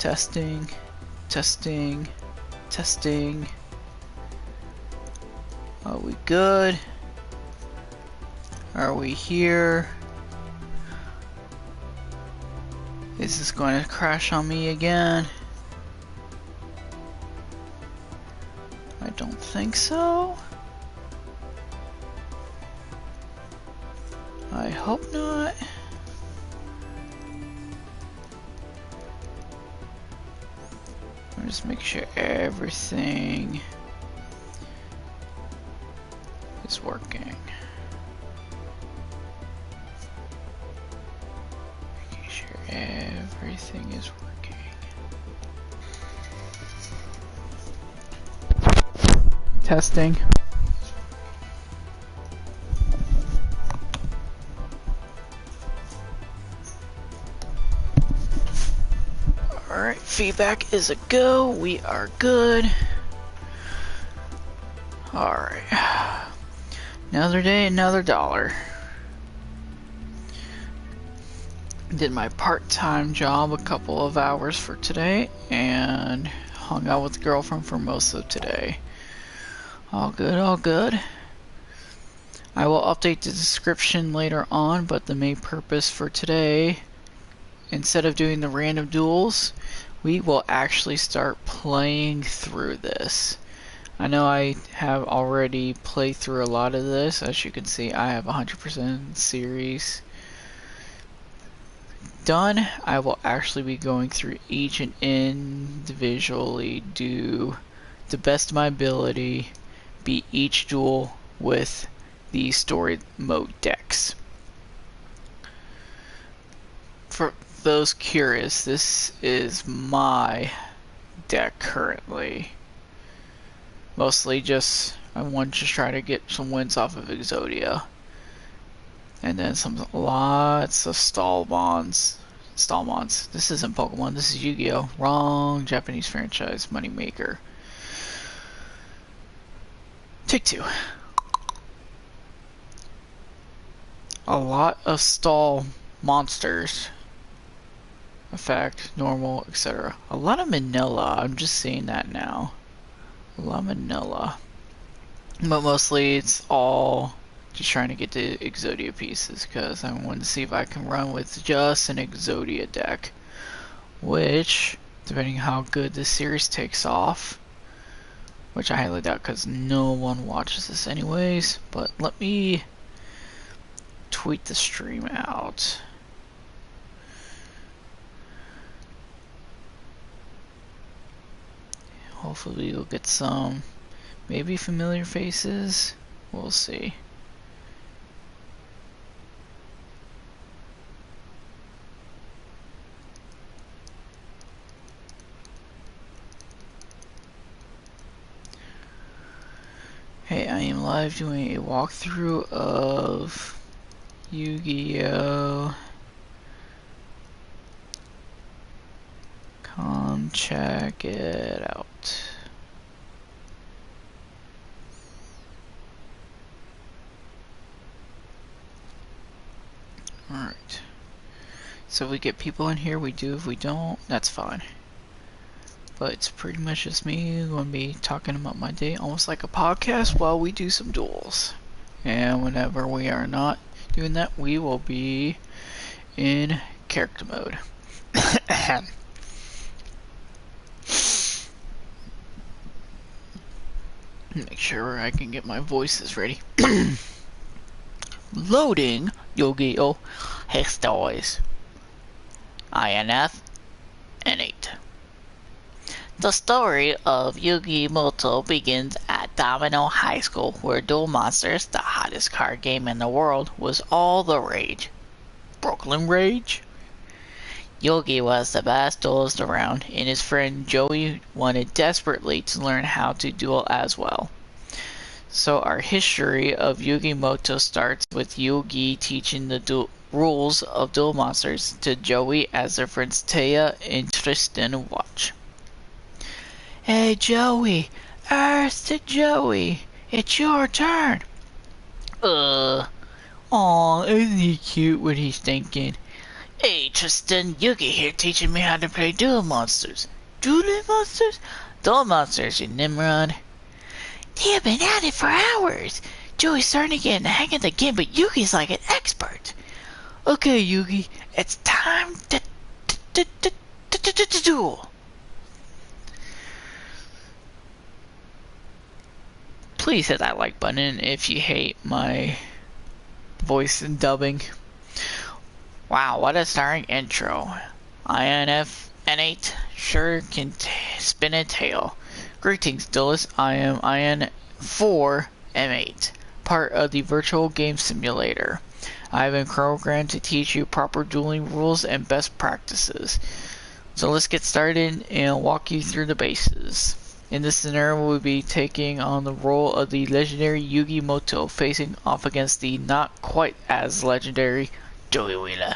Testing, testing, testing. Are we good? Are we here? Is this going to crash on me again? I don't think so. I hope not. I'll just make sure everything is working. Making sure everything is working. Testing. Alright, feedback is a go. We are good. Alright. Another day, another dollar. Did my part-time job a couple of hours for today and hung out with the girlfriend for most of today. All good, all good. I will update the description later on, but the main purpose for today, instead of doing the random duels, we will actually start playing through this. I know I have already played through a lot of this. As you can see, I have 100% series done. I will actually be going through each and individually, do the best of my ability, beat each duel with the story mode decks. For those curious, this is my deck currently. Mostly just, I want to try to get some wins off of Exodia. And then lots of Stallmons. This isn't Pokemon, this is Yu-Gi-Oh! Wrong Japanese franchise moneymaker. Take two. A lot of stall monsters. Effect, normal, etc. A lot of Manila, I'm just seeing that now. A lot of Manila. But mostly it's all just trying to get the Exodia pieces, because I want to see if I can run with just an Exodia deck. Which, depending on how good this series takes off, which I highly doubt because no one watches this anyways, but let me tweet the stream out. Hopefully you'll get some maybe familiar faces. We'll see. Hey, I am live doing a walkthrough of Yu-Gi-Oh! Come check it out. Alright. So if we get people in here, we do. If we don't, that's fine. But it's pretty much just me going to be talking about my day almost like a podcast while we do some duels. And whenever we are not doing that, we will be in character mode. Make sure I can get my voices ready. Loading Yu-Gi-Oh! Histories. INF N8. The story of Yu-Gi-Oh! Begins at Domino High School, where Duel Monsters, the hottest card game in the world, was all the rage. Brooklyn Rage? Yogi was the best duelist around, and his friend Joey wanted desperately to learn how to duel as well. So our history of Yu-Gi-Oh! Starts with Yugi teaching the rules of Duel Monsters to Joey as their friends Taya and Tristan watch. Hey Joey, Earth to Joey, it's your turn. Aw, isn't he cute what he's thinking? Hey Tristan, Yugi here teaching me how to play duel monsters. Duel monsters? Duel monsters, you Nimrod. They have been at it for hours. Joey's starting to get in the hang of the game, but Yugi's like an expert. Okay, Yugi, it's time to duel. Please hit that like button if you hate my voice and dubbing. Wow, what a starring intro. INF N8 sure can spin a tail. Greetings, duelists. I am IN4 M8, part of the virtual game simulator. I have been programmed to teach you proper dueling rules and best practices. So let's get started and walk you through the bases. In this scenario, we'll be taking on the role of the legendary Yugi Moto, facing off against the not quite as legendary Joey Wheeler.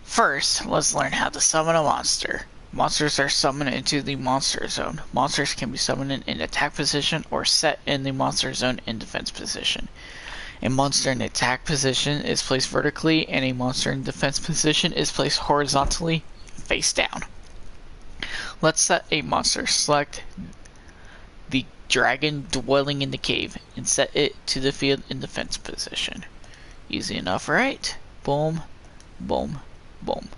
First, let's learn how to summon a monster. Monsters are summoned into the monster zone. Monsters can be summoned in attack position or set in the monster zone in defense position. A monster in attack position is placed vertically, and a monster in defense position is placed horizontally, face down. Let's set a monster. Select the dragon dwelling in the cave and set it to the field in defense position. Easy enough, right? Boom, boom, boom.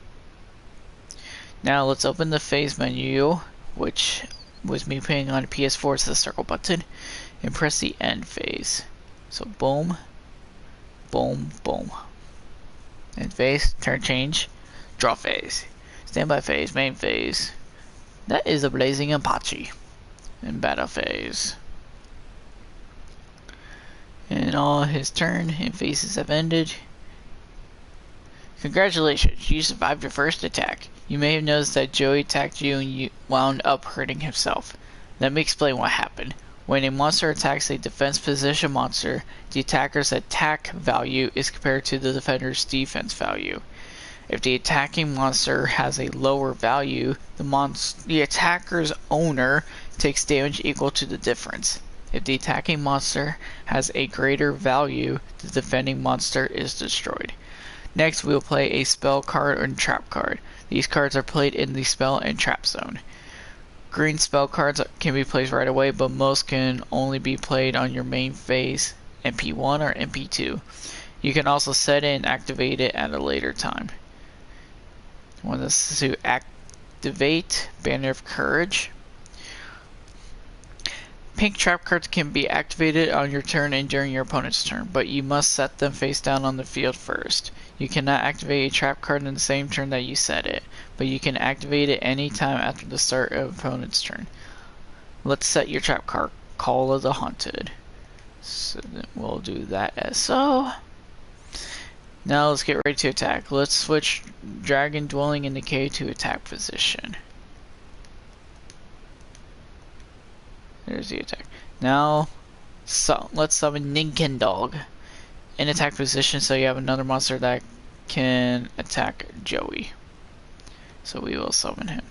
Now let's open the phase menu, which with me putting on PS4 is the circle button, and press the end phase. So boom, boom, boom. End phase, turn change, draw phase, standby phase, main phase. That is a blazing Apache. And battle phase. And all his turn and phases have ended. Congratulations, you survived your first attack. You may have noticed that Joey attacked you and you wound up hurting himself. Let me explain what happened. When a monster attacks a defense position monster, the attacker's attack value is compared to the defender's defense value. If the attacking monster has a lower value, the attacker's owner takes damage equal to the difference. If the attacking monster has a greater value, the defending monster is destroyed. Next, we will play a spell card and trap card. These cards are played in the spell and trap zone. Green spell cards can be placed right away, but most can only be played on your main phase, MP1 or MP2. You can also set it and activate it at a later time. Want us to activate Banner of Courage. Pink trap cards can be activated on your turn and during your opponent's turn, but you must set them face down on the field first. You cannot activate a trap card in the same turn that you set it, but you can activate it any time after the start of opponent's turn. Let's set your trap card, Call of the Haunted. So then we'll do that as so. Now let's get ready to attack. Let's switch Dragon Dwelling in the cave to attack position. There's the attack. Now, let's summon Ninkendog in attack position so you have another monster that can attack Joey. So we will summon him.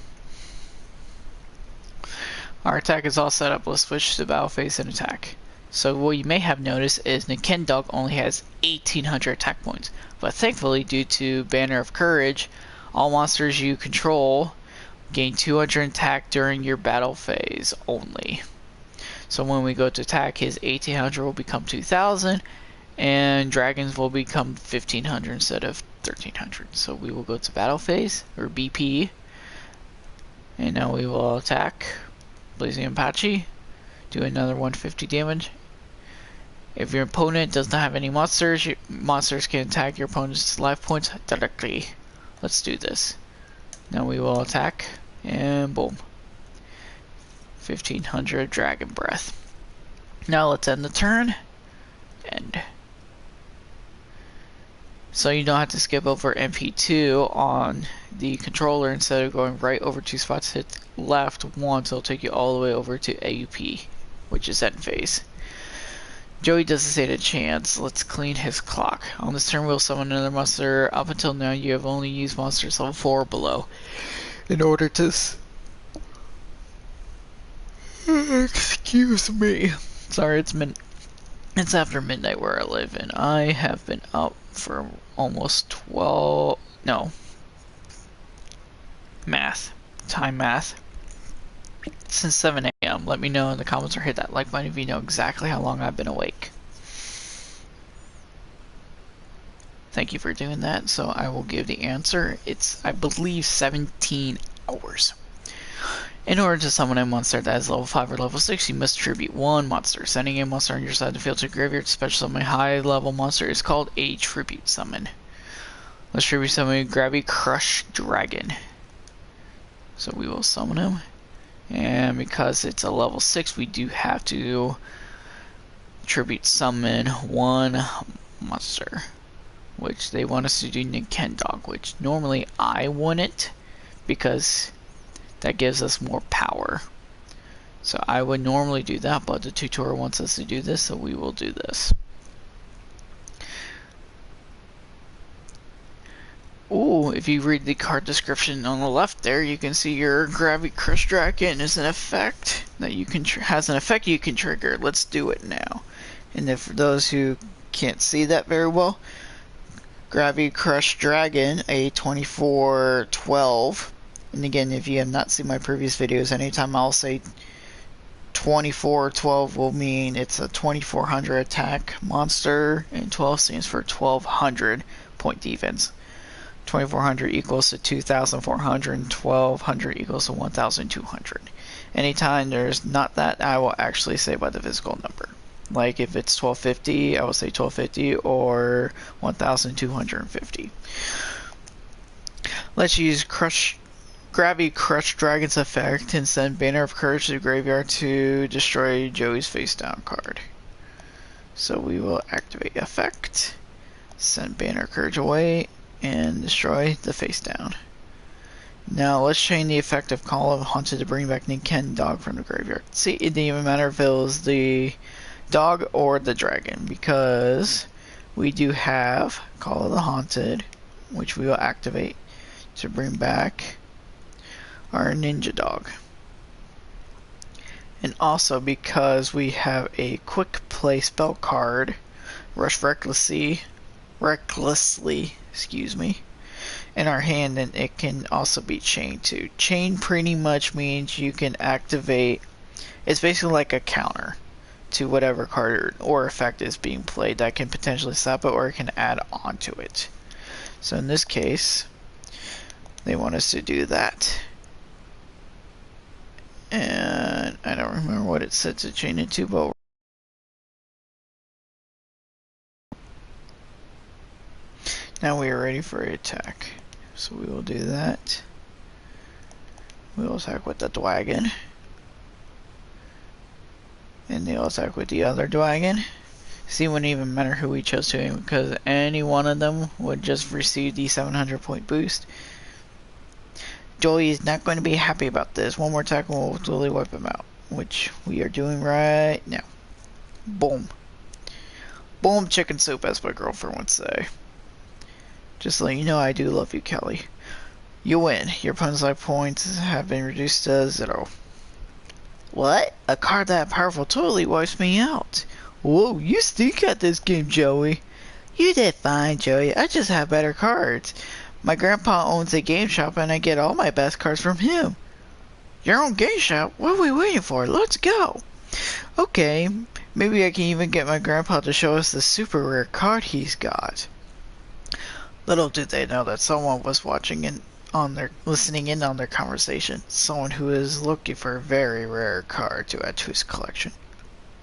Our attack is all set up. Let's switch to battle phase and attack. So what you may have noticed is Ninkendog only has 1800 attack points, but thankfully due to Banner of Courage, all monsters you control gain 200 attack during your battle phase only. So when we go to attack, his 1800 will become 2000, and dragons will become 1500 instead of 1300. So we will go to battle phase, or BP, and now we will attack Blazing Apache, do another 150 damage. If your opponent does not have any monsters, monsters can attack your opponent's life points directly. Let's do this. Now we will attack, and boom. 1500 Dragon Breath. Now let's end the turn. End. So you don't have to skip over MP2 on the controller. Instead of going right over 2 spots, hit left once, it'll take you all the way over to AUP, which is end phase. Joey doesn't stand a chance. Let's clean his clock. On this turn, we'll summon another monster. Up until now, you have only used monsters level 4 or below. In order to... Excuse me. Sorry, it's been It's after midnight where I live, and I have been up for almost 12. No. Time math. Since 7 a.m. Let me know in the comments or hit that like button if you know exactly how long I've been awake. Thank you for doing that. So I will give the answer. It's, I believe, 17 hours. In order to summon a monster that is level 5 or level 6, you must tribute 1 monster. Sending a monster on your side of the field to the graveyard to special summon a high level monster is called a tribute summon. Let's tribute summon Grabby Crush Dragon. So we will summon him. And because it's a level 6, we do have to tribute summon 1 monster. Which they want us to do Ninkendog, which normally I wouldn't, because that gives us more power. So I would normally do that, but the tutorial wants us to do this, so we will do this. Ooh, if you read the card description on the left there, you can see your Gravity Crush Dragon is an effect that you can has an effect you can trigger. Let's do it now. And if for those who can't see that very well, Gravity Crush Dragon, a 24/12. And again, if you have not seen my previous videos, anytime I'll say 24/12 will mean it's a 2400 attack monster, and 12 stands for 1200 point defense. 2400 equals to 2400, and 1200 equals to 1200. Anytime there's not that, I will actually say by the physical number. Like if it's 1250, I will say 1250 or 1250. Let's use Gravity Crush Dragon's effect and send Banner of Courage to the graveyard to destroy Joey's face down card. So we will activate effect, send Banner of Courage away, and destroy the face down. Now let's chain the effect of Call of Haunted to bring back Ninkendog from the graveyard. See, it didn't even matter if it was the dog or the dragon, because we do have Call of the Haunted, which we will activate to bring back our ninja dog. And also because we have a quick play spell card, Rush Recklessly, excuse me, in our hand, and it can also be chained to. Chain pretty much means you can activate, it's basically like a counter to whatever card or effect is being played that can potentially stop it, or it can add on to it. So in this case, they want us to do that. And I don't remember what it said to chain it to, but now we are ready for an attack. So we will do that. We will attack with the Dwagon. And they'll attack with the other Dwagon. See, it wouldn't even matter who we chose to aim, because any one of them would just receive the 700 point boost. Joey is not going to be happy about this. One more attack and we'll totally wipe him out, which we are doing right now. Boom. Boom chicken soup, as my girlfriend would say. Just to let you know, I do love you, Kelly. You win. Your opponent's life points have been reduced to 0. What? A card that powerful totally wipes me out. Whoa, you stink at this game, Joey. You did fine, Joey. I just have better cards. My grandpa owns a game shop and I get all my best cards from him. Your own game shop? What are we waiting for? Let's go. Okay, maybe I can even get my grandpa to show us the super rare card he's got. Little did they know that someone was watching and listening in on their conversation. Someone who is looking for a very rare card to add to his collection.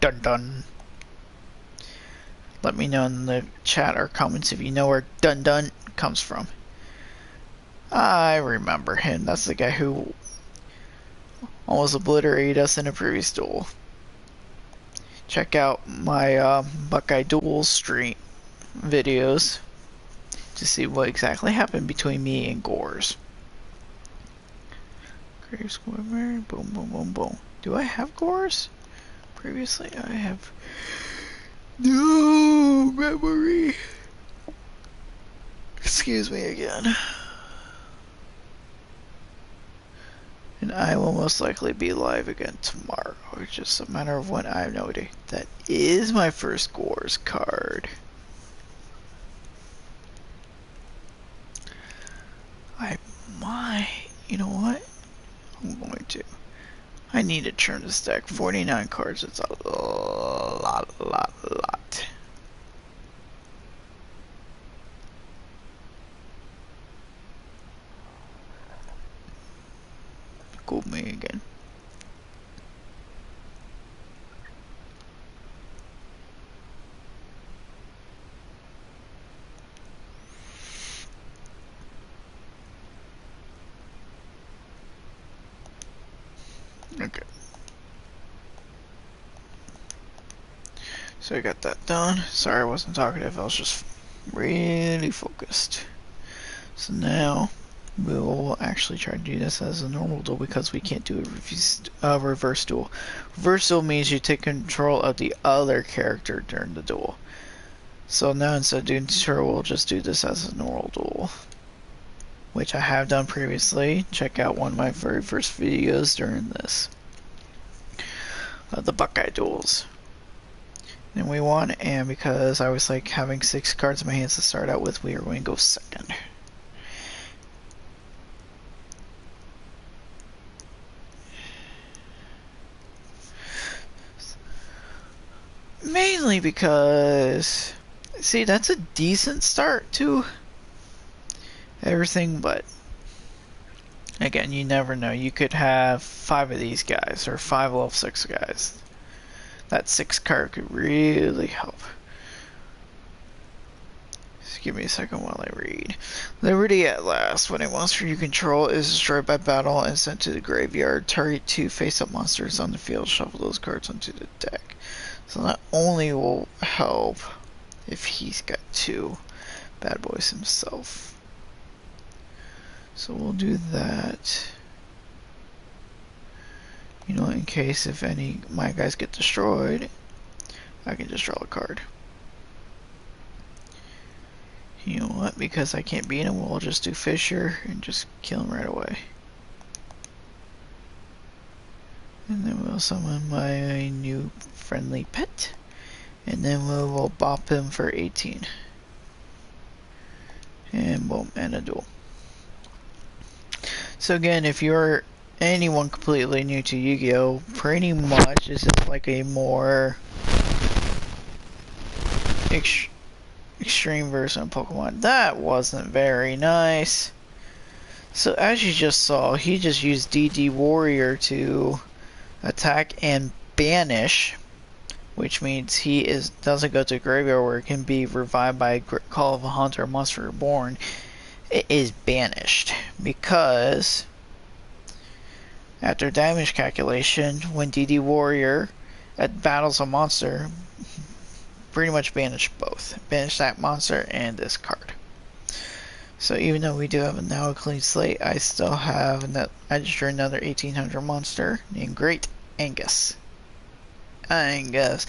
Dun dun. Let me know in the chat or comments if you know where Dun Dun comes from. I remember him. That's the guy who almost obliterated us in a previous duel. Check out my Buckeye duels stream videos to see what exactly happened between me and Gores. Grave Squimmer, boom, boom, boom, boom. Do I have Gores? Previously, I have no memory. Excuse me again. And I will most likely be live again tomorrow. It's just a matter of when. I have no idea. That is my first Wars card. I might. You know what? I'm going to. I need to turn this deck. 49 cards. It's a lot. Go me again. Okay. So I got that done. Sorry I wasn't talkative. I was just really focused. So now we will actually try to do this as a normal duel because we can't do a reverse duel. Reverse duel means you take control of the other character during the duel. So now instead of doing tutorial, we'll just do this as a normal duel, which I have done previously. Check out one of my very first videos during this. The Buckeye duels. And we won, and because I was like having 6 cards in my hands to start out with, we are going to go second. Mainly because, see, that's a decent start to everything, but again, you never know. You could have 5 of these guys, or 5 level 6 guys. That 6 card could really help. Just give me a second while I read. Liberty at last. When a monster you control is destroyed by battle and sent to the graveyard, target 2 face-up monsters on the field. Shuffle those cards onto the deck. So not only will help if he's got 2 bad boys himself. So we'll do that. You know, in case if any of my guys get destroyed, I can just draw a card. You know what? Because I can't beat him, we'll just do Fisher and just kill him right away. And then we'll summon my new friendly pet. And then we'll bop him for 18. And boom, and a duel. So again, if you're anyone completely new to Yu-Gi-Oh, pretty much this is like a more extreme version of Pokemon. That wasn't very nice. So as you just saw, he just used DD Warrior to attack and banish, which means he doesn't go to the graveyard where it can be revived by Call of a Hunter or Monster Reborn. It is banished because after damage calculation, when DD Warrior battles a monster, pretty much banish both. Banish that monster and this card. So even though we do have now a clean slate, I still have I just drew another 1800 monster named Great Angus. Angus.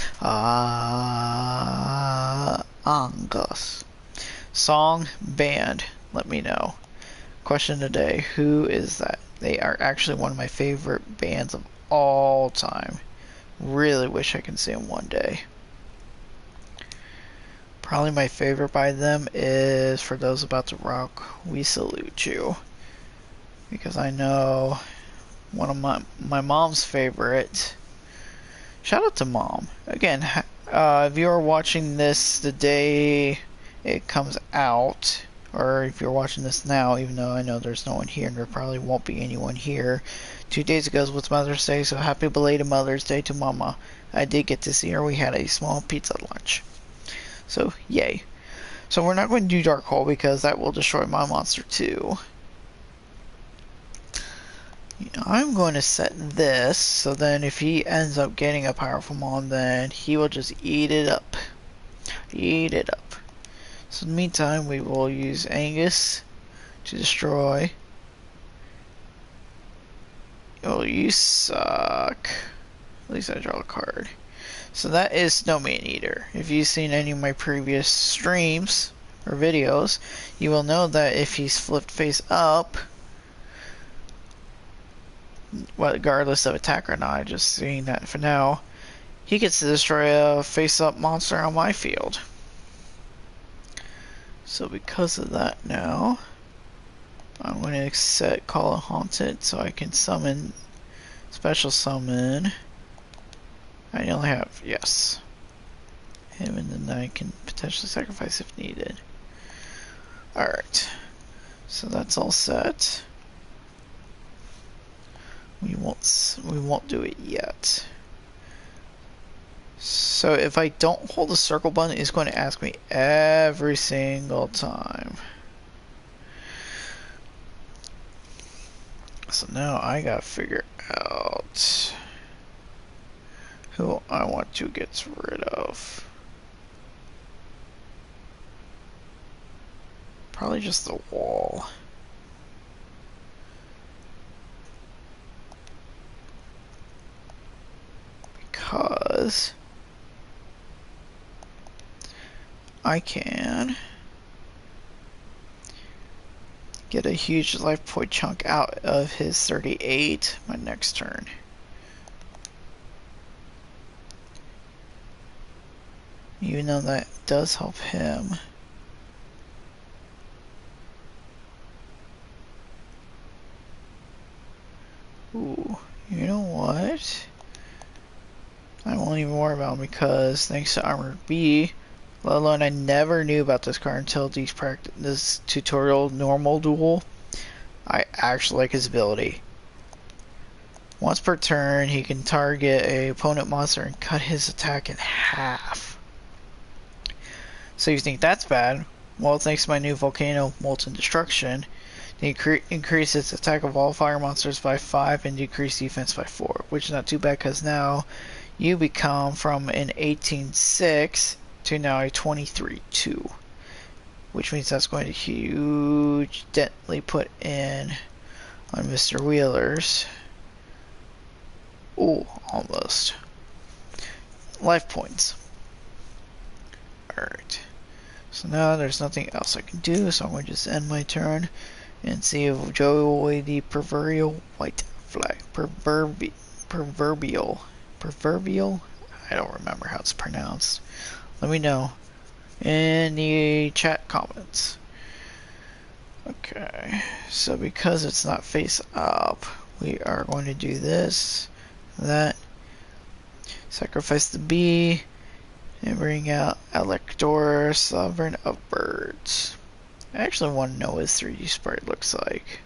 Angus. Song, band, let me know. Question today, who is that? They are actually one of my favorite bands of all time. Really wish I can see them one day. Probably my favorite by them is For Those About to Rock, We Salute You. Because I know one of my mom's favorite. Shout out to Mom. Again, if you're watching this the day it comes out, or if you're watching this now, even though I know there's no one here and there probably won't be anyone here. 2 days ago was Mother's Day, so happy belated Mother's Day to Mama. I did get to see her. We had a small pizza lunch. So, yay. So we're not going to do Dark Hole because that will destroy my monster too. I'm going to set this, so then if he ends up getting a powerful mon, then he will just eat it up. Eat it up. So in the meantime, we will use Angus to destroy. Oh, you suck. At least I draw a card. So that is Snowman Eater. If you've seen any of my previous streams or videos, you will know that if he's flipped face up, regardless of attack or not. I'm just seeing that for now. He gets to destroy a face-up monster on my field. So because of that now, I'm going to set Call it Haunted so I can summon, special summon. I only have, yes, him, and then I can potentially sacrifice if needed. Alright, so that's all set. We won't do it yet. So if I don't hold the circle button, it's going to ask me every single time. So now I gotta figure out who I want to get rid of. Probably just the wall. Because I can get a huge life point chunk out of his 38 my next turn. Even though that does help him. Ooh, you know what? I won't even worry about him because thanks to Armor B, let alone I never knew about this card until this tutorial normal duel. I actually like his ability. Once per turn, he can target a opponent monster and cut his attack in half. So you think that's bad? Well, thanks to my new Volcano Molten Destruction, they increase its attack of all fire monsters by 5 and decrease defense by 4, which is not too bad because now you become from an 18-6 to now a 23-2, which means that's going to hugely put in on Mr. Wheeler's. Ooh, almost. Life points. Alright. So now there's nothing else I can do, so I'm going to just end my turn and see if Joey the proverbial white flag. Proverbial. I don't remember how it's pronounced. Let me know in the chat comments. Okay, so because it's not face up, we are going to do this, that, sacrifice the bee, and bring out Elector, Sovereign of Birds. I actually want to know what his 3D sprite looks like.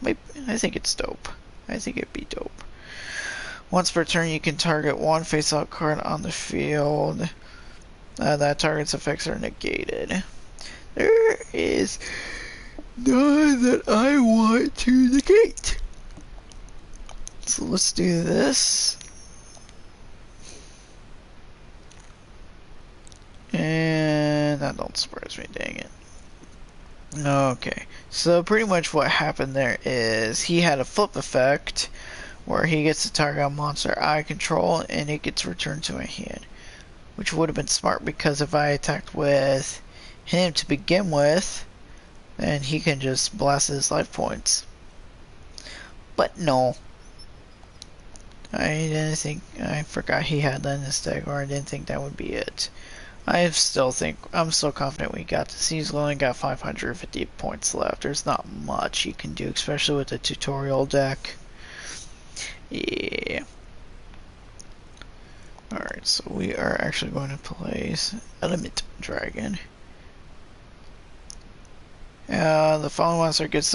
I think it's dope. I think it'd be dope. Once per turn, you can target one face-up card on the field. That target's effects are negated. There is none that I want to negate. So let's do this. And that don't surprise me, dang it. Okay, so pretty much what happened there is he had a flip effect where he gets to target a monster I control and it gets returned to my hand, which would have been smart because if I attacked with him to begin with, then he can just blast his life points. But no, I forgot he had that in his deck, or I didn't think that would be it. I'm still confident we got this. He's only got 550 points left. There's not much you can do, especially with the tutorial deck. Yeah. Alright, so we are actually going to place Element Dragon. The following monster gets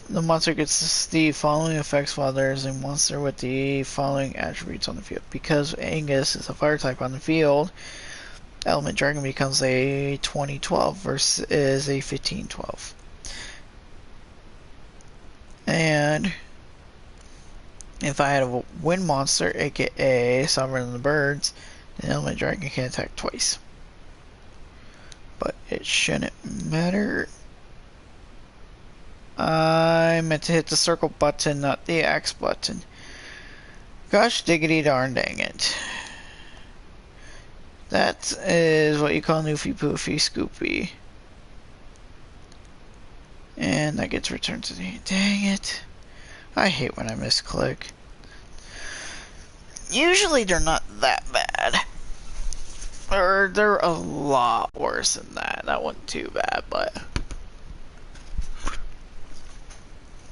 the monster gets the following effects while there is a monster with the following attributes on the field. Because Angus is a fire type on the field, Element Dragon becomes a 20-12 versus a 15-12. And if I had a wind monster, aka Sovereign of the Birds, then Element Dragon can attack twice. But it shouldn't matter. I meant to hit the circle button, not the X button. Gosh diggity darn dang it. That is what you call Noofy Poofy Scoopy. And that gets returned to the... Dang it. I hate when I misclick. Usually they're not that bad. Or they're a lot worse than that. That wasn't too bad, but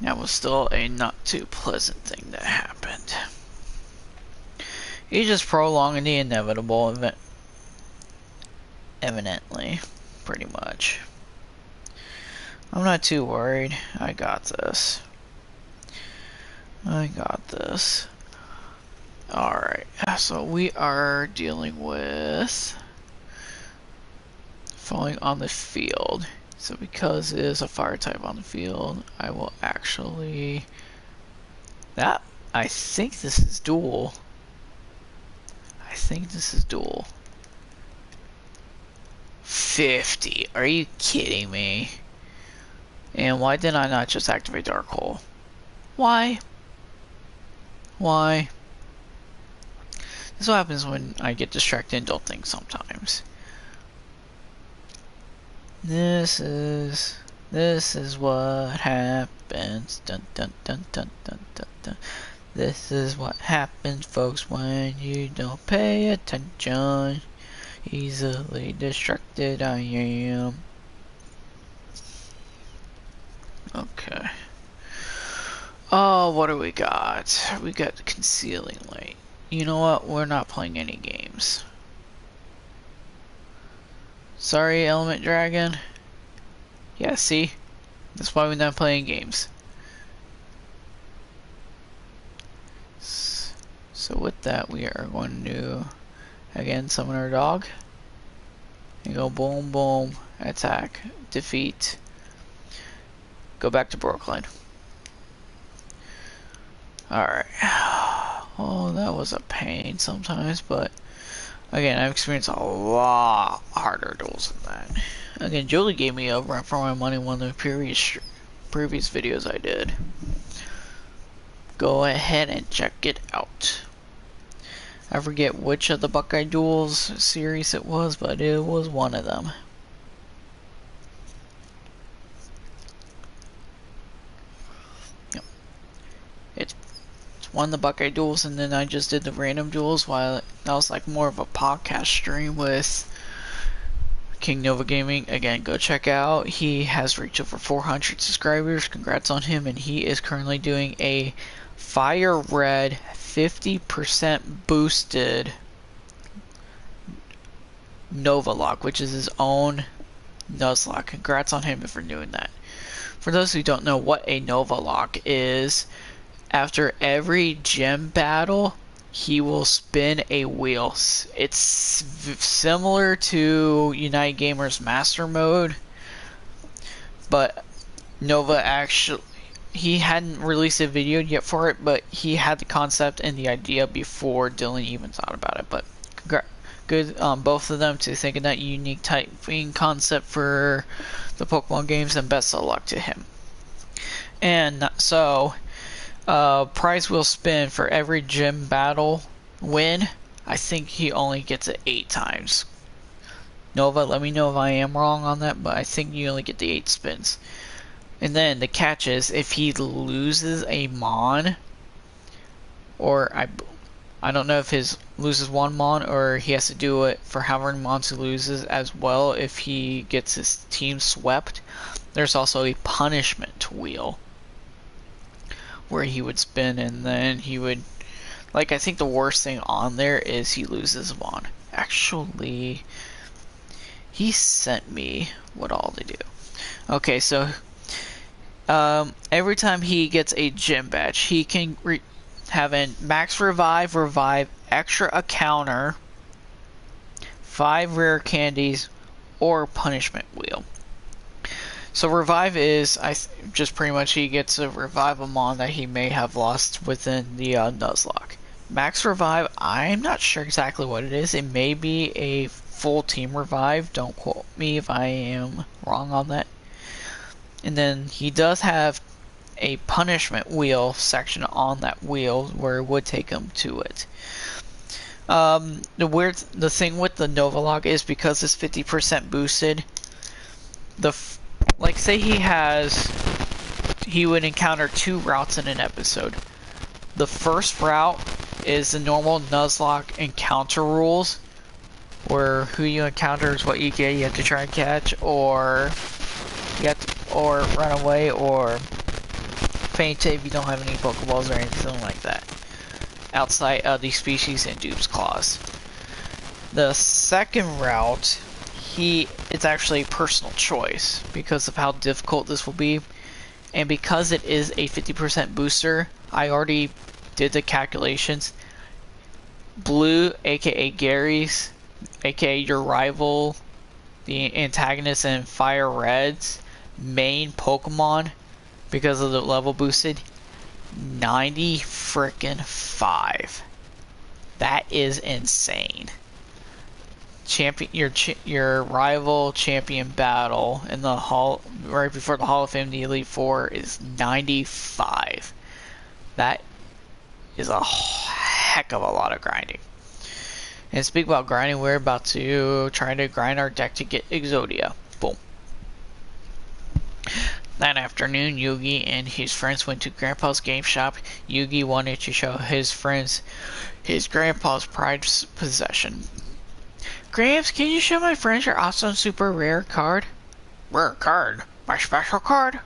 that was still a not too pleasant thing that happened. He's just prolonging the inevitable event. Eminently, pretty much. I'm not too worried. I got this. I got this. Alright, so we are dealing with falling on the field. So because it is a fire type on the field, I will actually... I think this is duel. I think this is duel. 50. Are you kidding me? And why did I not just activate Dark Hole? Why? Why? This is what happens when I get distracted and don't think sometimes. This is what happens. Dun dun dun dun dun dun dun. This is what happens, folks, when you don't pay attention. Easily distracted I am. Okay. Oh, what do we got? We got concealing light. You know what? We're not playing any games. Sorry, Element Dragon. Yeah, see? That's why we're not playing games. So with that, we are going to again summon our dog. And go boom boom, attack, defeat. Go back to Brooklyn. Alright. Oh, that was a pain sometimes, but again, I've experienced a lot harder duels than that. Again, Julie gave me a run for my money one of the previous videos I did. Go ahead and check it out. I forget which of the Buckeye Duels series it was, but it was one of them. Yep. It's one of the Buckeye Duels, and then I just did the random duels while that was like more of a podcast stream with King Nova Gaming. Again, go check out. He has reached over 400 subscribers. Congrats on him, and he is currently doing a Fire Red 50% boosted Nova Lock, which is his own Nuzlocke. Congrats on him for doing that. For those who don't know what a Nova Lock is, after every gym battle, he will spin a wheel. It's similar to United Gamers Master Mode, but Nova actually, he hadn't released a video yet for it, but he had the concept and the idea before Dylan even thought about it. But good on both of them to think of that unique typing concept for the Pokemon games, and best of luck to him. And so, prize wheel spin for every gym battle win. I think he only gets it 8 times. Nova, let me know if I am wrong on that, but I think you only get the 8 spins. And then the catch is, if he loses a Mon, or I don't know if his loses one Mon, or he has to do it for however many Mons he loses as well if he gets his team swept. There's also a punishment wheel where he would spin, and then he would, like, I think the worst thing on there is he loses Mon. Actually, he sent me what all to do. Okay, so every time he gets a gym badge, he can have a max revive, extra a counter, 5 rare candies, or punishment wheel. So revive is just pretty much he gets to revive a Mon that he may have lost within the Nuzlocke. Max revive, I'm not sure exactly what it is. It may be a full team revive. Don't quote me if I am wrong on that. And then he does have a punishment wheel section on that wheel where it would take him to it. The thing with the Nova Lock is, because it's 50% boosted, like say he has he would encounter 2 routes in an episode. The first route is the normal Nuzlocke encounter rules, where who you encounter is what you get. You have to try and catch, or you have to, or run away, or faint if you don't have any Pokeballs or anything like that outside of the species and Dupe's Claws. The second route, it's actually a personal choice because of how difficult this will be, and because it is a 50% booster. I already did the calculations. Blue, aka Gary's, aka your rival, the antagonist in Fire Red's main Pokemon, because of the level boosted, 90 frickin' 5. That is insane. Your rival champion battle in the right before the Hall of Fame, the Elite Four, is 95. That is a heck of a lot of grinding. And speak about grinding, we're about to try to grind our deck to get Exodia. Boom. That afternoon, Yugi and his friends went to Grandpa's game shop. Yugi wanted to show his friends his grandpa's prized possession. Gramps, can you show my friends your awesome super rare card? Rare card? My special card?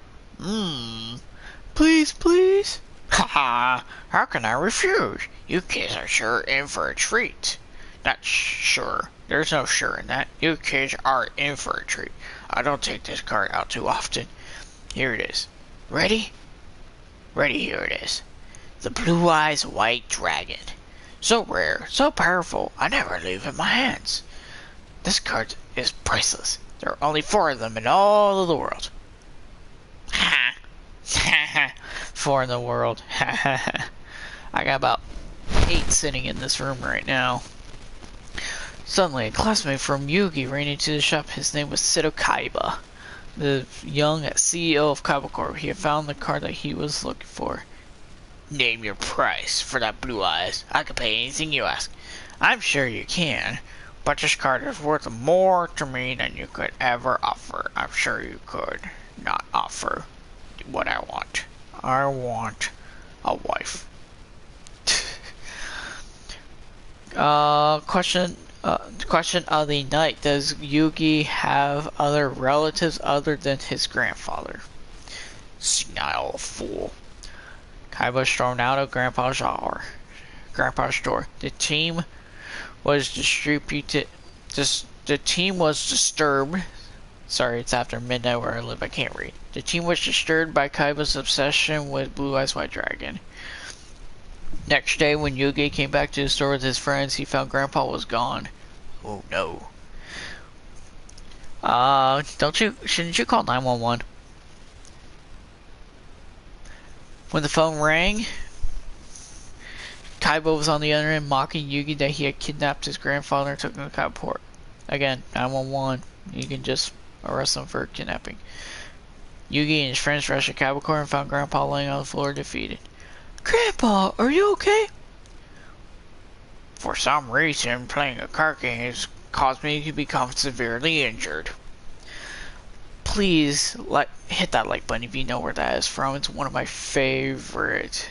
Please, please? Haha, how can I refuse? You kids are sure in for a treat. Not sure. There's no sure in that. You kids are in for a treat. I don't take this card out too often. Here it is. Ready? Ready, here it is. The Blue Eyes White Dragon. So rare, so powerful, I never leave it in my hands. This card is priceless. There are only 4 of them in all of the world. Ha! 4 in the world. I got about 8 sitting in this room right now. Suddenly, a classmate from Yugi ran into the shop. His name was Seto Kaiba, the young CEO of Kaiba Corp. He had found the card that he was looking for. Name your price for that Blue Eyes. I can pay anything you ask. I'm sure you can, but this card is worth more to me than you could ever offer. I'm sure you could not offer what I want. I want a wife. Question of the night. Does Yugi have other relatives other than his grandfather? Senile fool. Kaiba stormed out of Grandpa's store. The team was disturbed. Sorry, it's after midnight where I live. I can't read. The team was disturbed by Kaiba's obsession with Blue Eyes White Dragon. Next day, when Yugi came back to the store with his friends, he found Grandpa was gone. Oh no. Shouldn't you call 911? When the phone rang, Kaiba was on the other end mocking Yugi that he had kidnapped his grandfather and took him to Kaiba Port. Again, 911. You can just arrest him for kidnapping. Yugi and his friends rushed to Kaiba Port and found Grandpa laying on the floor defeated. Grandpa, are you okay? For some reason, playing a card game has caused me to become severely injured. Please hit that like button if you know where that is from. It's one of my favorite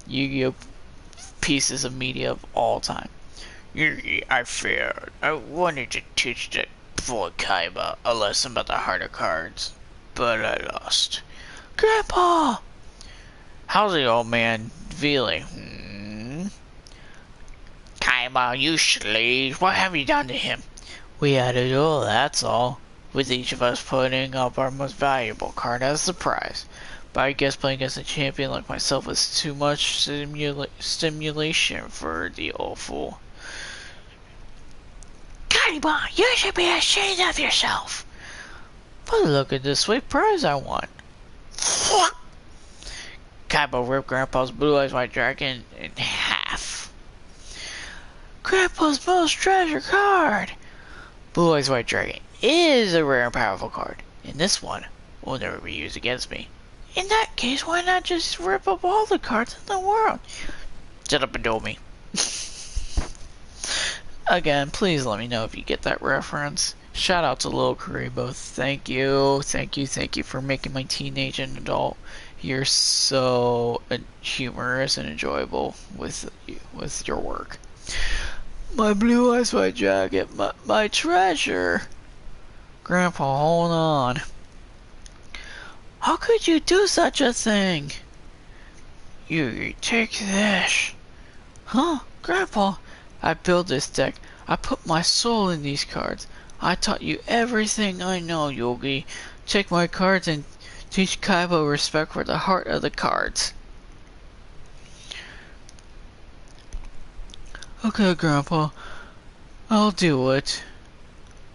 Yu-Gi-Oh pieces of media of all time. Yugi, I failed. I wanted to teach that boy Kaiba a lesson about the heart of cards, but I lost. Grandpa! How's the old man feeling? Kaiba, you slave. What have you done to him? We had a duel, that's all. With each of us putting up our most valuable card as the prize. But I guess playing against a champion like myself was too much stimulation for the old fool. Kaiba, you should be ashamed of yourself. But look at this sweet prize I won. Kaiba ripped Grandpa's Blue Eyes White Dragon in half. Grandpa's most treasured card! Blue Eyes White Dragon is a rare and powerful card, and this one will never be used against me. In that case, why not just rip up all the cards in the world? Shut up and do me. Again, please let me know if you get that reference. Shout out to Lil Karibo. Thank you, thank you, thank you for making my teenage and adult year so humorous and enjoyable with your work. My blue eyes white jacket, my treasure. Grandpa, hold on. How could you do such a thing? You take this. Huh? Grandpa, I built this deck. I put my soul in these cards. I taught you everything I know, Yogi. Take my cards and teach Kaiba respect for the heart of the cards. Okay, Grandpa. I'll do it.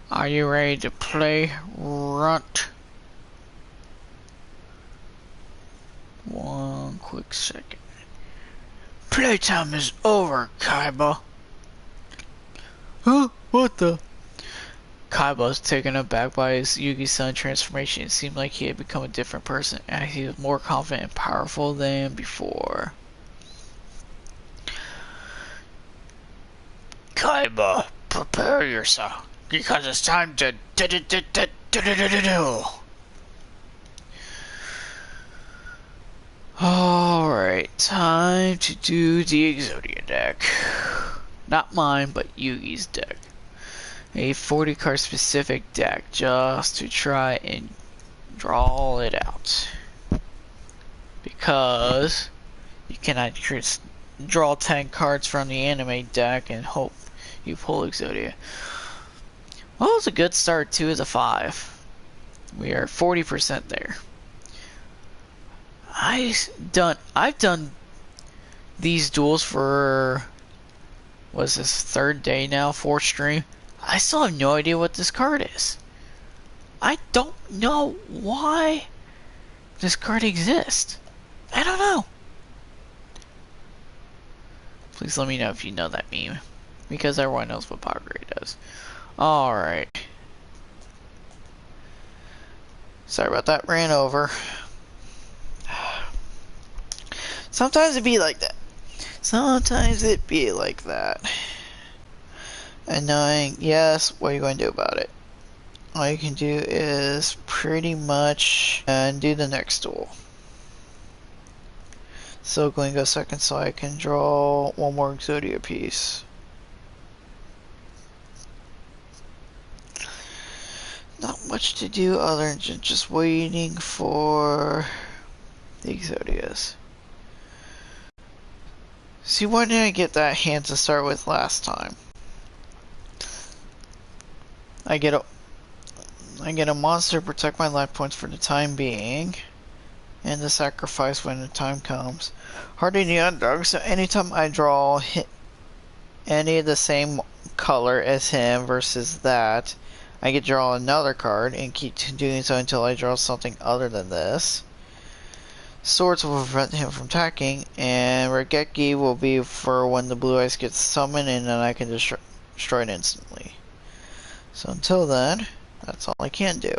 Are you ready to play, Runt? One quick second. Playtime is over, Kaiba. Huh? What the? Kaiba was taken aback by his Yugi-san transformation. It seemed like he had become a different person, and he was more confident and powerful than before. Kaiba, prepare yourself, because it's time to duel. Alright, time to do the Exodia deck. Not mine, but Yugi's deck. A 40 card specific deck just to try and draw it out. Because you cannot just draw 10 cards from the anime deck and hope you pull Exodia. Well, it was a good start, 2 is a 5. We are 40% there. I've done these duels for, what's this, 3rd day now, 4th stream. I still have no idea what this card is. I don't know why this card exists. I don't know. Please let me know if you know that meme, because everyone knows what Power Grade does. Alright. Sorry about that, ran over. Sometimes it be like that. Sometimes it be like that. Annoying. Yes, what are you going to do about it? All you can do is pretty much do the next duel. So going to go second so I can draw one more Exodia piece. Not much to do other than just waiting for the Exodias. See, why did I get that hand to start with last time? I get a monster to protect my life points for the time being, and the sacrifice when the time comes. Hardy the underdog, so anytime I draw any of the same color as him versus that, I get to draw another card and keep doing so until I draw something other than this. Swords will prevent him from attacking, and Regeki will be for when the blue eyes gets summoned, and then I can destroy it instantly. So until then, that's all I can do.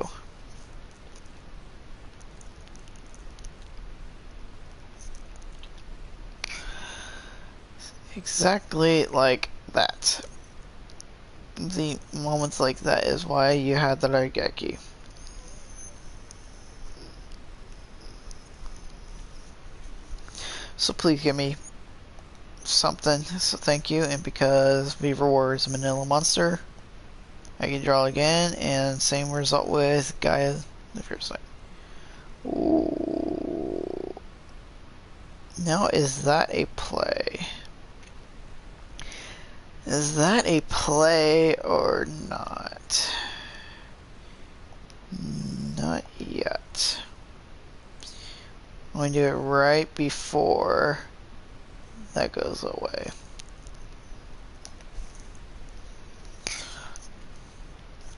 Exactly like that. The moments like that is why you had the Regeki. So please give me something, so thank you. And because Beaver War is a Manila monster, I can draw again, and same result with Gaia the Fierce Knight. Ooh. Now, is that a play? Is that a play or not? Not yet. I'm going to do it right before that goes away.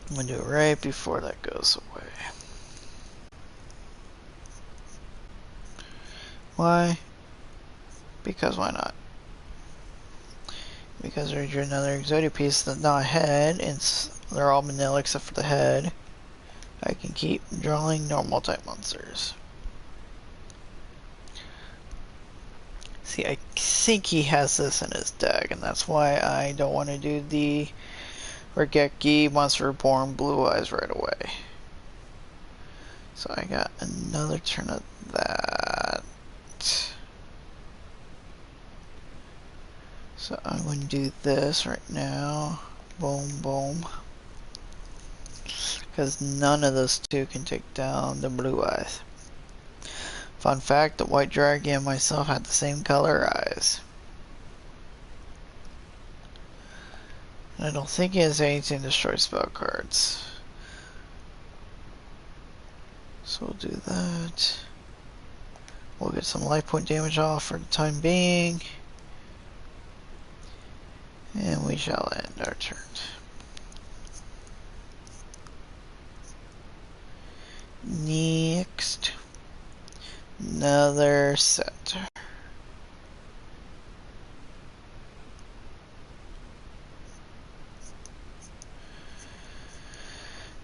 I'm going to do it right before that goes away. Why? Because why not? Because there's another Exodia piece that's not a head, and they're all vanilla except for the head. I can keep drawing normal type monsters. See, I think he has this in his deck, and that's why I don't want to do the Regeki, Monster Reborn, Blue Eyes right away. So I got another turn of that. So I'm going to do this right now. Boom, boom. Because none of those two can take down the Blue Eyes. Fun fact, the White Dragon and myself had the same color eyes. And I don't think he has anything to destroy spell cards. So we'll do that. We'll get some life point damage off for the time being. And we shall end our turn. Next. Another set.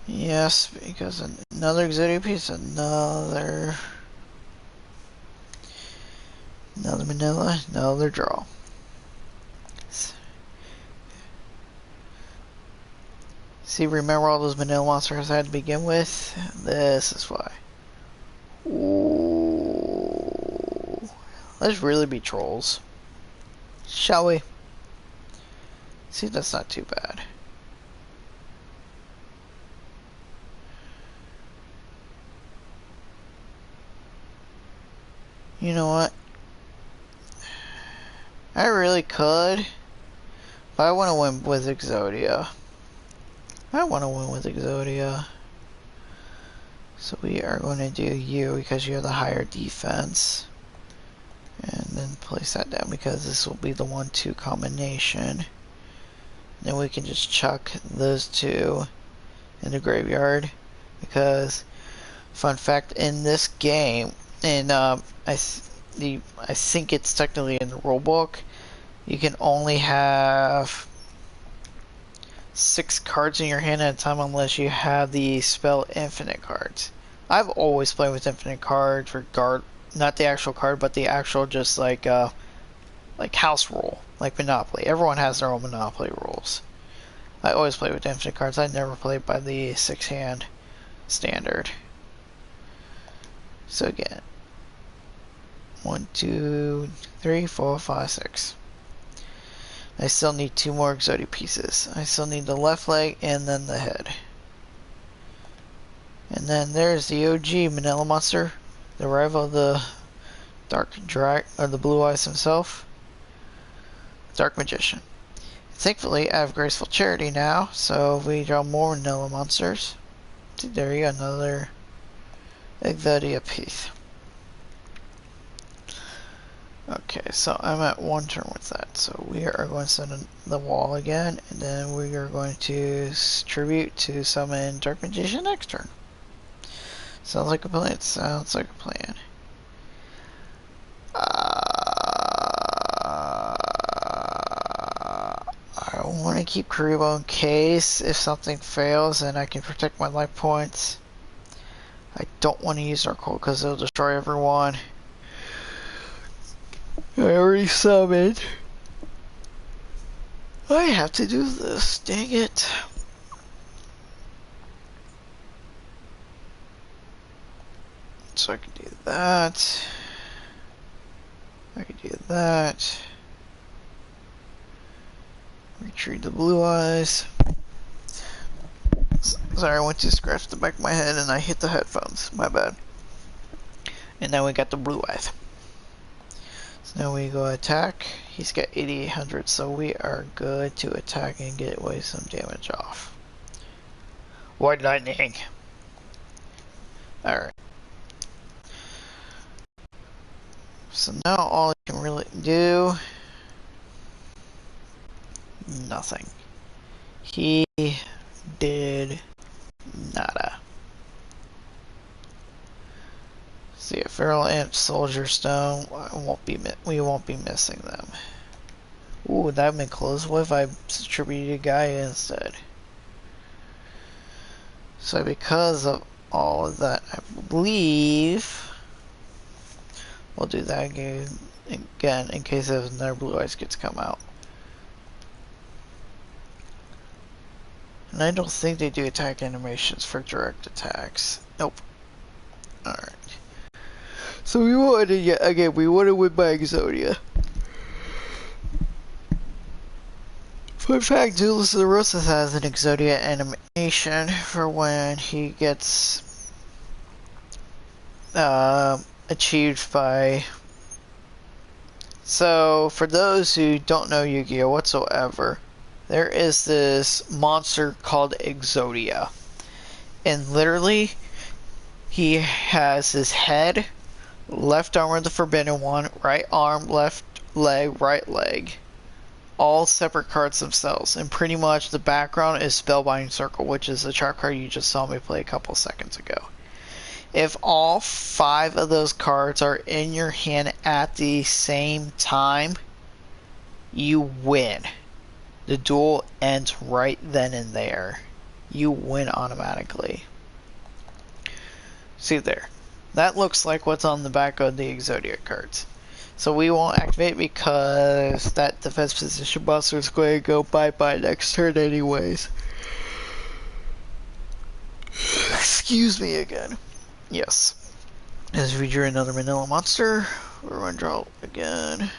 Yes, because another Exodia piece, another manila, another draw. See, remember all those manila monsters I had to begin with? This is why. Ooh. Let's really be trolls. Shall we? See, that's not too bad. You know what? I really could, but I want to win with Exodia. So we are going to do you because you have the higher defense. And then place that down because this will be the 1-2 combination. Then we can just chuck those two in the graveyard. Because, fun fact, in this game, and I think it's technically in the rulebook, you can only have 6 cards in your hand at a time unless you have the spell infinite cards. I've always played with infinite cards, not the actual card, but the actual just like house rule, like Monopoly. Everyone has their own Monopoly rules. I always play with infinite cards. I never played by the 6-hand standard. So again, 1, 2, 3, 4, 5, 6. I still need 2 more Exodia pieces. I still need the left leg and then the head. And then there's the OG Manila Monster, the rival of the Dark Drag or the Blue Eyes himself, Dark Magician. Thankfully, I have Graceful Charity now, so if we draw more Manila Monsters, there you go, another Exodia piece. Okay, so I'm at 1 turn with that. So we are going to send the wall again, and then we are going to tribute to summon Dark Magician next turn. Sounds like a plan. Sounds like a plan. I want to keep Karibo in case if something fails and I can protect my life points. I don't want to use our cold because it'll destroy everyone. I already summoned. I have to do this. Dang it. So I can do that. I can do that. Retrieve the Blue Eyes. Sorry, I went to scratch the back of my head and I hit the headphones. My bad. And now we got the Blue Eyes. So now we go attack. He's got 8800, so we are good to attack and get away some damage off. White Lightning. Alright. So now all I can really do, nothing. He did nada. See, a Feral Imp, Soldier Stone, we won't be missing them. Ooh, that would have been close. What if I attributed Gaia instead? So because of all of that, I believe we'll do that again in case another Blue Eyes gets come out. And I don't think they do attack animations for direct attacks. Nope. Alright. So we wanted to, yeah, again, we want to win by Exodia. Fun fact, Duelist of the Roses has an Exodia animation for when he gets achieved by... So, for those who don't know Yu-Gi-Oh! Whatsoever, there is this monster called Exodia. And literally, he has his head, left arm of the Forbidden One, right arm, left leg, right leg. All separate cards themselves. And pretty much the background is Spellbinding Circle, which is the trap card you just saw me play a couple seconds ago. If all 5 of those cards are in your hand at the same time, you win. The duel ends right then and there. You win automatically. See there. That looks like what's on the back of the Exodia cards. So we won't activate because that defense position buster is going to go bye-bye next turn anyways. Excuse me again. Yes. As we drew another Manila monster, we're going to draw again.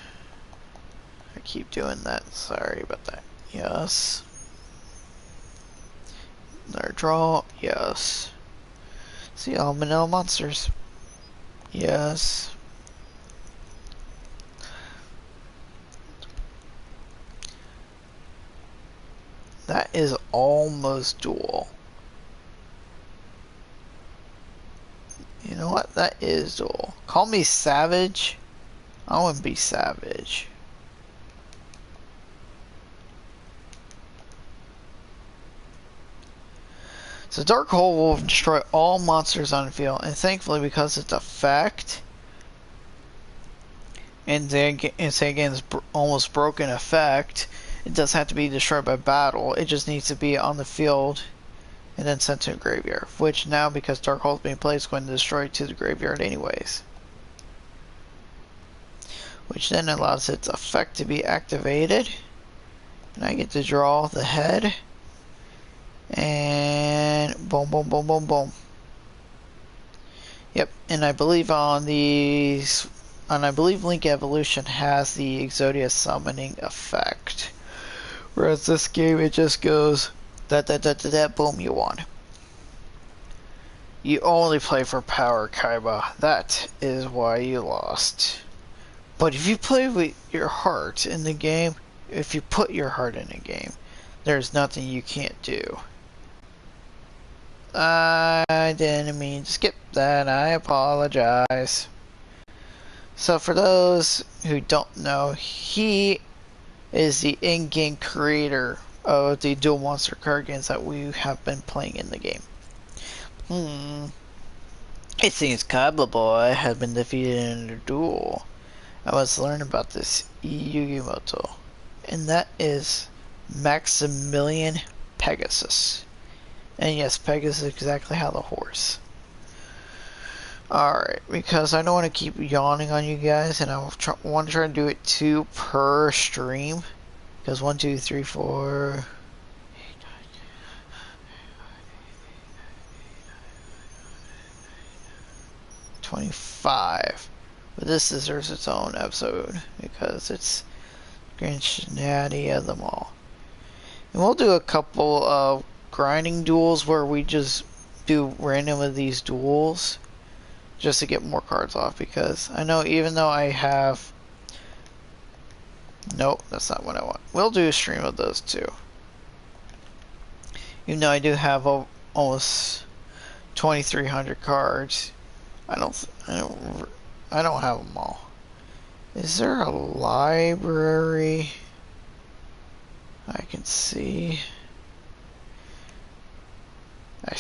I keep doing that. Sorry about that. Yes. Another draw. Yes. See all Manila monsters. Yes. That is almost duel. You know what? That is duel. Call me savage. I want to be savage. So Dark Hole will destroy all monsters on the field, and thankfully because it's effect, and then say again it's almost broken effect, it doesn't have to be destroyed by battle. It just needs to be on the field and then sent to a graveyard, which now because Dark Hole is being played is going to destroy it to the graveyard anyways. Which then allows its effect to be activated. And I get to draw the head. And boom, boom, boom, boom, boom. Yep, and I believe on these, and I believe Link Evolution has the Exodia summoning effect. Whereas this game, it just goes that, boom, you won. You only play for power, Kaiba. That is why you lost. But if you play with your heart in the game, if you put your heart in the game, there's nothing you can't do. I didn't mean to skip that. I apologize. So for those who don't know, he is the in-game creator of the dual monster card games that we have been playing in the game. It seems Kaiba Boy has been defeated in a duel. I must learn about this Yugimoto. And that is Maximilian Pegasus. And yes, Pegasus is exactly how the horse. Alright, because I don't want to keep yawning on you guys, and I want to try to do it 2 per stream. Because 1, 2, 3, 4... 25. But this deserves its own episode because it's Granddaddy of them all. And we'll do a couple of grinding duels where we just do random of these duels just to get more cards off, because I know even though I have... Nope, that's not what I want. We'll do a stream of those too. Even though I do have almost 2,300 cards, I don't have them all. Is there a library I can see? I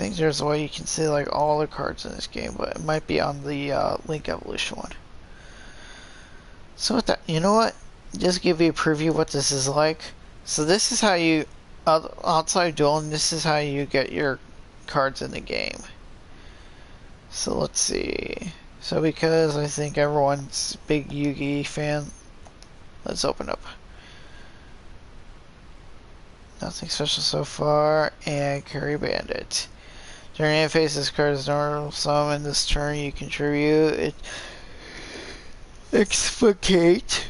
think there's a way you can see like all the cards in this game, but it might be on the Link Evolution one. So with that, you know what? Just give you a preview of what this is like. So this is how you, outside dueling, this is how you get your cards in the game. So let's see. So because I think everyone's a big Yu-Gi fan, let's open up. Nothing special so far. And Curry Bandit. During interface, this card is normal summon. This turn you contribute. Explicate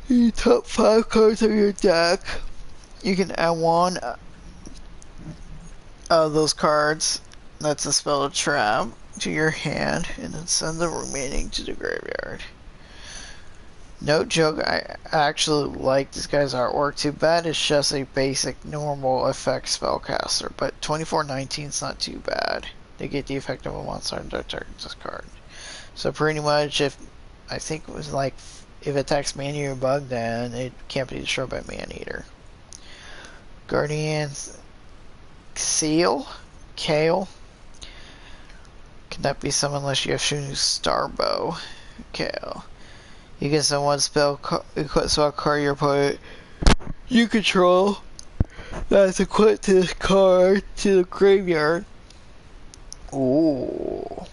the top 5 cards of your deck. You can add one of those cards, that's a spell trap, to your hand, and then send the remaining to the graveyard. No joke, I actually like this guy's artwork. Too bad it's just a basic normal effect spellcaster, but 2419 is not too bad. They get the effect of a monster on their turn, this card. So pretty much, if I think it was like, if it attacks Maneater or Bug, then it can't be destroyed by Maneater. Guardian's Kale cannot be summoned unless you have Shooting Starbow. Kale. You can summon one spell card your opponent you control that's equipped to this card to the graveyard. Ooh.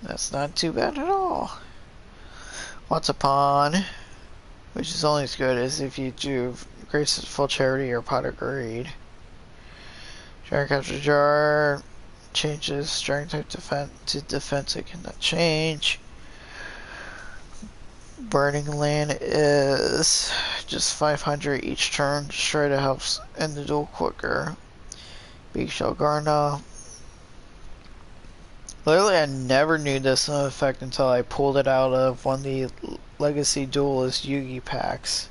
That's not too bad at all. Once Upon, which is only as good as if you do Graceful Charity or Pot of Greed. Jar Capture Jar changes strength type to defense, it cannot change. Burning Land is just 500 each turn, just try to help end the duel quicker. Big Shell Garna. Literally, I never knew this effect until I pulled it out of one of the Legacy Duelist Yugi packs.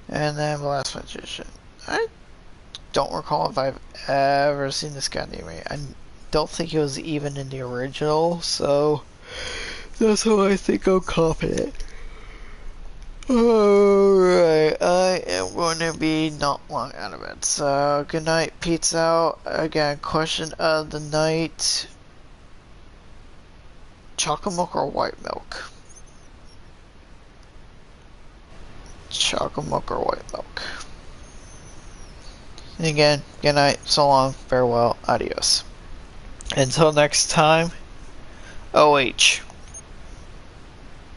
And then Last Magician. I don't recall if I've ever seen this guy anyway. I don't think he was even in the original, so that's how I think I'm confident. Alright, I am going to be not long out of it. So, good night, peace out. Again, question of the night. Chocolate milk or white milk? Chocolate milk or white milk? And again, good night, so long, farewell, adios. Until next time, OH.